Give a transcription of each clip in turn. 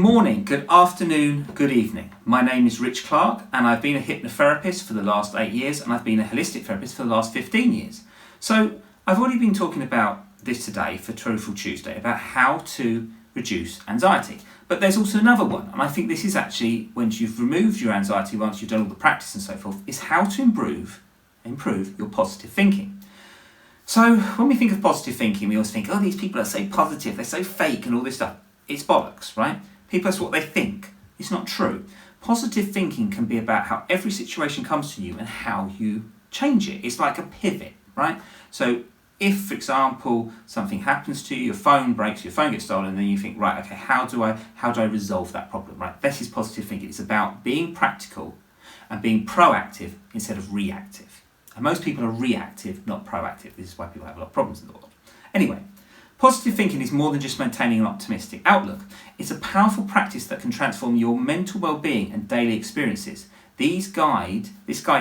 Morning, good afternoon, good evening. My name is Rich Clark and I've been a hypnotherapist for the last 8 years and I've been a holistic therapist for the last 15 years. So I've already been talking about this today for Truthful Tuesday, about how to reduce anxiety. But there's also another one, and I think this is actually, once you've removed your anxiety, once you've done all the practice and so forth, is how to improve your positive thinking. So when we think of positive thinking, we always think, oh, these people are so positive, they're so fake and all this stuff. It's bollocks, right? People, that's what they think. It's not true. Positive thinking can be about how every situation comes to you and how you change it. It's like a pivot, right? So if, for example, something happens to you, your phone breaks, your phone gets stolen, and then you think, right, okay, how do I resolve that problem, right? This is positive thinking. It's about being practical and being proactive instead of reactive. And most people are reactive, not proactive. This is why people have a lot of problems in the world. Anyway, positive thinking is more than just maintaining an optimistic outlook. It's a powerful practice that can transform your mental well-being and daily experiences. This guide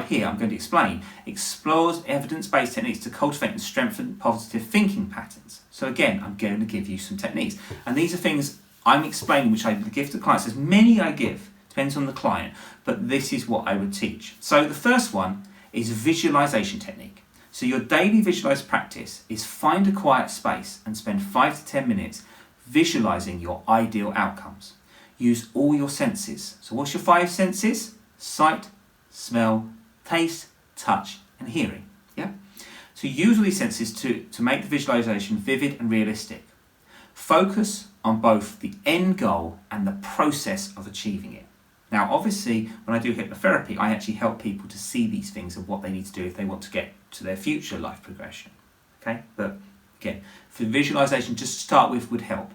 here, I'm going to explain, explores evidence-based techniques to cultivate and strengthen positive thinking patterns. So again, I'm going to give you some techniques. And these are things I'm explaining, which I give to clients. There's many I give, depends on the client, but this is what I would teach. So the first one is visualization technique. So your daily visualized practice is find a quiet space and spend 5 to 10 minutes visualizing your ideal outcomes. Use all your senses. So what's your 5 senses? Sight, smell, taste, touch, and hearing. Yeah? So use all these senses to make the visualization vivid and realistic. Focus on both the end goal and the process of achieving it. Now, obviously, when I do hypnotherapy, I actually help people to see these things and what they need to do if they want to get to their future life progression. Okay? But again, for visualization, just to start with, would help.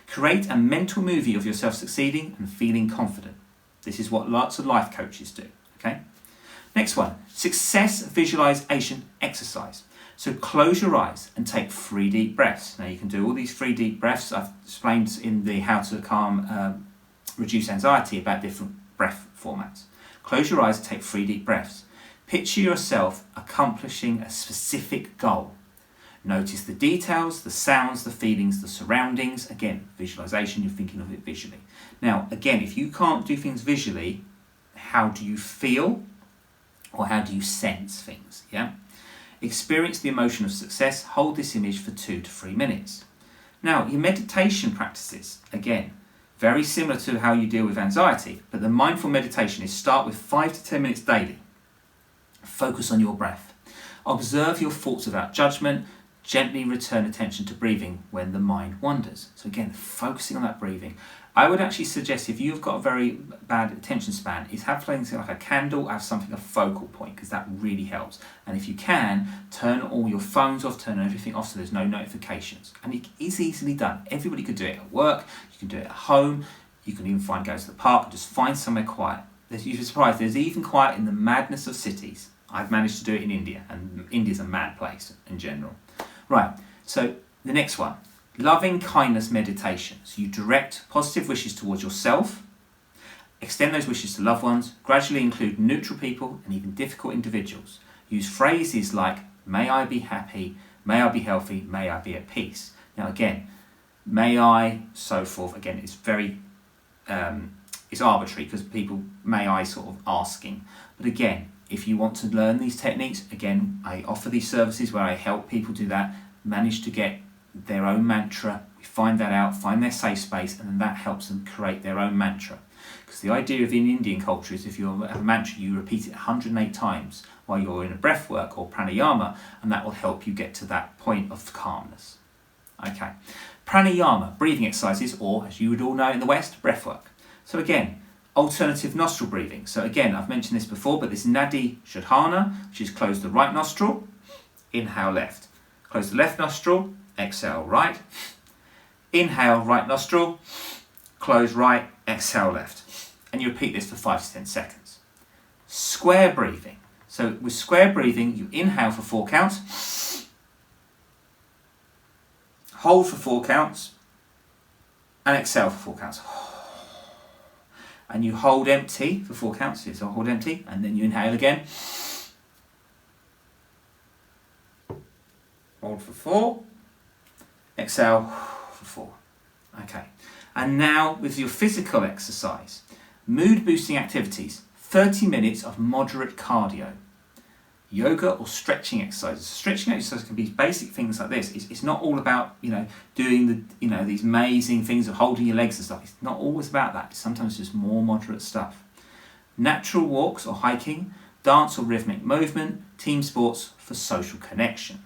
Create a mental movie of yourself succeeding and feeling confident. This is what lots of life coaches do. Okay? Next one, success visualization exercise. So close your eyes and take 3 deep breaths. Now you can do all these 3 deep breaths. I've explained in the How to Reduce Anxiety about different breath formats. Close your eyes and take 3 deep breaths. Picture yourself accomplishing a specific goal. Notice the details, the sounds, the feelings, the surroundings. Again, visualization, you're thinking of it visually. Now, again, if you can't do things visually, how do you feel or how do you sense things? Yeah. Experience the emotion of success. Hold this image for 2 to 3 minutes. Now, your meditation practices, again, very similar to how you deal with anxiety, but the mindful meditation is start with 5 to 10 minutes daily. Focus on your breath. Observe your thoughts without judgment. Gently return attention to breathing when the mind wanders. So again, focusing on that breathing. I would actually suggest, if you've got a very bad attention span, is have things like a candle, have something, a focal point, because that really helps. And if you can, turn all your phones off, turn everything off so there's no notifications. And it is easily done. Everybody could do it at work, you can do it at home, you can even go to the park and just find somewhere quiet. You'd be surprised, there's even quiet in the madness of cities. I've managed to do it in India, and India's a mad place in general. Right, so the next one, loving kindness meditation. So you direct positive wishes towards yourself, extend those wishes to loved ones, gradually include neutral people and even difficult individuals. Use phrases like, may I be happy, may I be healthy, may I be at peace. Now again, may I, so forth, again, it's very, it's arbitrary because people, may I sort of asking. But again, if you want to learn these techniques, again, I offer these services where I help people do that, manage to get their own mantra. We find that out, find their safe space, and then that helps them create their own mantra. Because the idea of in Indian culture is if you have a mantra, you repeat it 108 times while you're in a breathwork or pranayama, and that will help you get to that point of calmness. Okay. Pranayama, breathing exercises, or as you would all know in the West, breathwork. So again, alternative nostril breathing. So again, I've mentioned this before, but this nadishodhana, which is close the right nostril, inhale left. Close the left nostril, exhale right. Inhale right nostril, close right, exhale left. And you repeat this for 5 to 10 seconds. Square breathing. So with square breathing, you inhale for 4 counts, hold for 4 counts, and exhale for 4 counts. And you hold empty for 4 counts, so hold empty, and then you inhale again. Hold for 4, exhale for 4. Okay. And now with your physical exercise, mood boosting activities, 30 minutes of moderate cardio. Yoga or stretching exercises. Stretching exercises can be basic things like this. It's not all about, doing these amazing things of holding your legs and stuff. It's not always about that. It's sometimes just more moderate stuff. Natural walks or hiking, dance or rhythmic movement, team sports for social connection.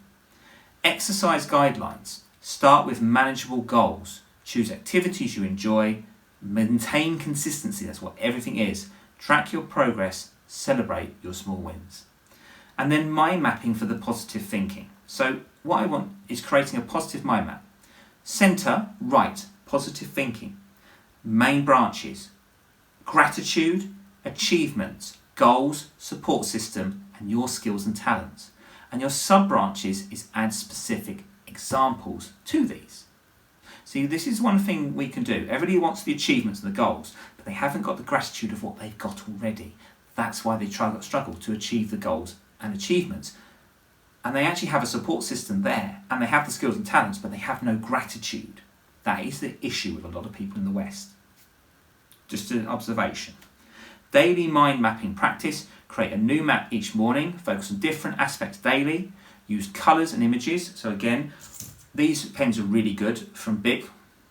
Exercise guidelines. Start with manageable goals. Choose activities you enjoy. Maintain consistency. That's what everything is. Track your progress. Celebrate your small wins. And then mind mapping for the positive thinking. So what I want is creating a positive mind map. Center, right, positive thinking. Main branches, gratitude, achievements, goals, support system, and your skills and talents. And your sub branches is add specific examples to these. See, this is one thing we can do. Everybody wants the achievements and the goals, but they haven't got the gratitude of what they've got already. That's why they struggle to achieve the goals and achievements. And they actually have a support system there, and they have the skills and talents, but they have no gratitude. That is the issue with a lot of people in the West. Just an observation. Daily mind mapping practice. Create a new map each morning. Focus on different aspects daily. Use colours and images. So again, these pens are really good from Bic.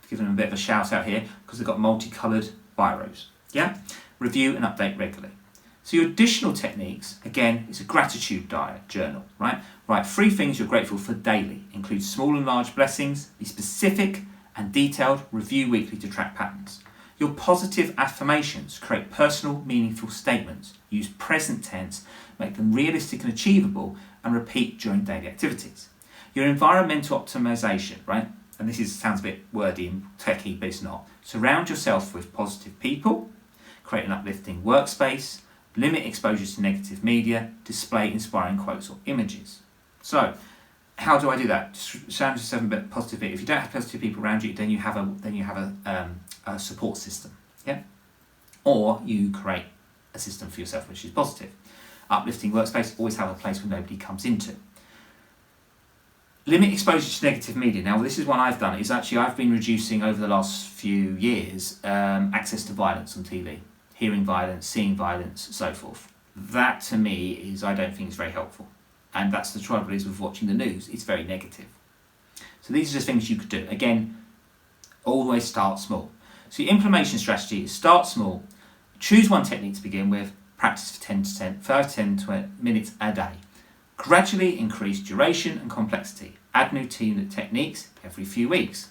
Giving them a bit of a shout out here because they've got multicoloured biros. Yeah? Review and update regularly. So your additional techniques, again, is a gratitude journal, right? Write 3 things you're grateful for daily. Include small and large blessings. Be specific and detailed. Review weekly to track patterns. Your positive affirmations. Create personal, meaningful statements. Use present tense. Make them realistic and achievable. And repeat during daily activities. Your environmental optimization, right? And this sounds a bit wordy and techy, but it's not. Surround yourself with positive people. Create an uplifting workspace. Limit exposure to negative media, display inspiring quotes or images. So, how do I do that? Surround yourself with positivity. If you don't have positive people around you, then you have a support system, yeah. Or you create a system for yourself which is positive. Uplifting workspace, always have a place where nobody comes into. Limit exposure to negative media. Now, this is what I've done. Is actually I've been reducing over the last few years access to violence on TV. Hearing violence, seeing violence, so forth. That to me I don't think is very helpful. And that's the trouble is with watching the news, it's very negative. So these are just things you could do. Again, always start small. So your implementation strategy is start small, choose one technique to begin with, practice for 5 to 10 minutes a day. Gradually increase duration and complexity. Add new techniques every few weeks.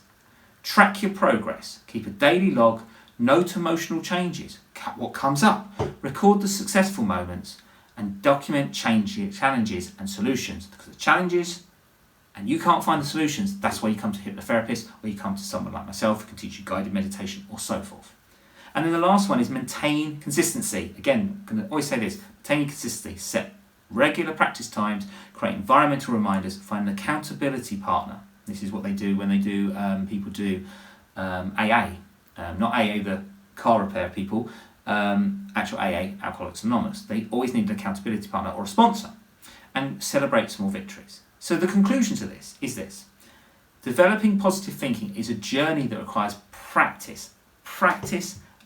Track your progress. Keep a daily log. Note emotional changes. What comes up. Record the successful moments and document challenges and solutions. Because the challenges and you can't find the solutions, that's why you come to a hypnotherapist or you come to someone like myself who can teach you guided meditation or so forth. And then the last one is maintain consistency. Again, I'm going to always say this, maintain consistency. Set regular practice times, create environmental reminders, find an accountability partner. This is what they do when they do, people do AA. Not AA, the car repair people, actual AA, Alcoholics Anonymous. They always need an accountability partner or a sponsor and celebrate small victories. So the conclusion to this is this. Developing positive thinking is a journey that requires practice,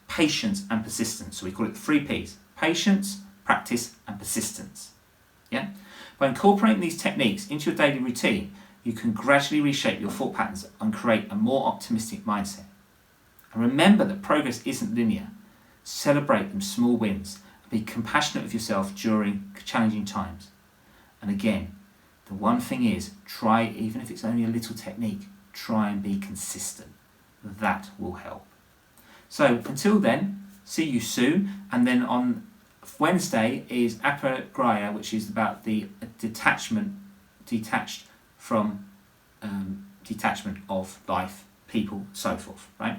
patience and persistence. So we call it the 3 Ps. Patience, practice and persistence. Yeah? By incorporating these techniques into your daily routine, you can gradually reshape your thought patterns and create a more optimistic mindset. And remember that progress isn't linear. Celebrate them small wins and be compassionate with yourself during challenging times. And again, the one thing is, try, even if it's only a little technique, try and be consistent. That will help. So until then, see you soon. And then on Wednesday is Aparigraya, which is about the detachment of life, people, so forth, right?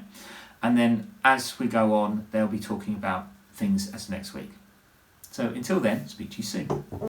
And then as we go on, they'll be talking about things as next week. So until then, speak to you soon.